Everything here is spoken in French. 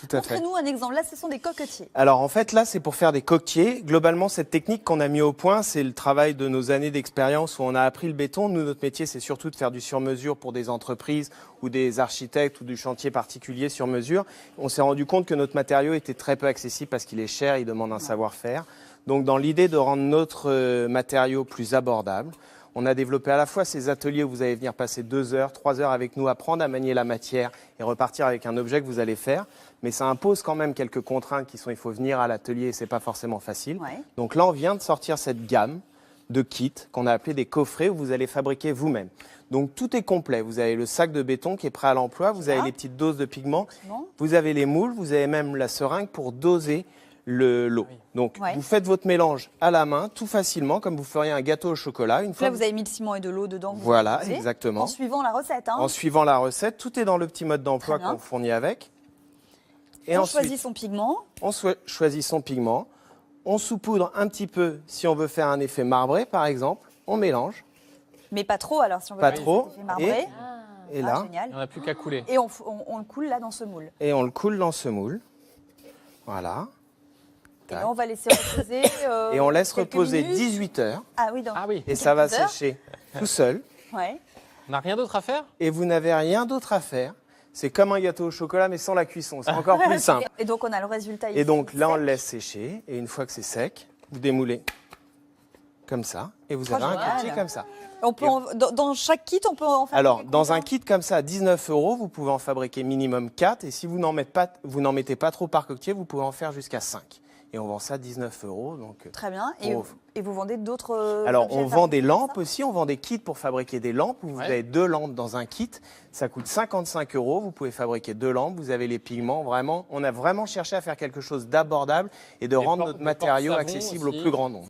Tout à fait. Montrez-nous un exemple. Là, ce sont des coquetiers. Alors en fait, là, c'est pour faire des coquetiers. Globalement, cette technique qu'on a mis au point, c'est le travail de nos années d'expérience où on a appris le béton. Nous, notre métier, c'est surtout de faire du sur-mesure pour des entreprises ou des architectes ou du chantier particulier sur mesure. On s'est rendu compte que notre matériau était très peu accessible parce qu'il est cher, il demande un savoir-faire. Donc dans l'idée de rendre notre matériau plus abordable, on a développé à la fois ces ateliers où vous allez venir passer 2 heures, 3 heures avec nous, apprendre à manier la matière et repartir avec un objet que vous allez faire. Mais ça impose quand même quelques contraintes qui sont, il faut venir à l'atelier et c'est pas forcément facile. Ouais. Donc là, on vient de sortir cette gamme de kits qu'on a appelé des coffrets où vous allez fabriquer vous-même. Donc tout est complet. Vous avez le sac de béton qui est prêt à l'emploi, vous avez les petites doses de pigments, vous avez les moules, vous avez même la seringue pour doser l'eau. Donc vous faites votre mélange à la main, tout facilement, comme vous feriez un gâteau au chocolat. Une fois là, vous avez mis le ciment et de l'eau dedans. Voilà, exactement. En suivant la recette. Hein. En suivant la recette, tout est dans le petit mode d'emploi qu'on fournit avec. Et on choisit son pigment. On choisit son pigment. On saupoudre un petit peu si on veut faire un effet marbré, par exemple. On mélange. Mais pas trop, alors, si on veut pas faire trop. un effet marbré. Et là, génial. Il n'y en a plus qu'à couler. Et on le coule là dans ce moule. Et on le coule dans ce moule. Voilà. Et là, on va laisser reposer. Et on laisse quelques reposer minutes. 18 heures. Ah oui, donc. Ah oui. Et ça va Quelques heures. sécher tout seul. Ouais. On n'a rien d'autre à faire? Et vous n'avez rien d'autre à faire. C'est comme un gâteau au chocolat, mais sans la cuisson. C'est encore plus simple. Et donc, on a le résultat ici. Et donc là, on sec. le laisse sécher. Et une fois que c'est sec, vous démoulez comme ça. Et vous avez un génial. coquetier comme ça. On peut dans chaque kit, on peut en faire. Alors, dans un kit comme ça, à 19 €, vous pouvez en fabriquer minimum 4. Et si vous n'en mettez pas trop par coquetier, vous pouvez en faire jusqu'à 5. Et on vend ça à 19 €. Donc, Très bien. Et vous vendez d'autres. alors, objets on vend des fabriqués, lampes ça aussi. On vend des kits pour fabriquer des lampes. Où vous avez 2 lampes dans un kit. Ça coûte 55 €. Vous pouvez fabriquer 2 lampes. Vous avez les pigments. Vraiment, on a vraiment cherché à faire quelque chose d'abordable et de rendre notre matériau accessible au plus grand nombre.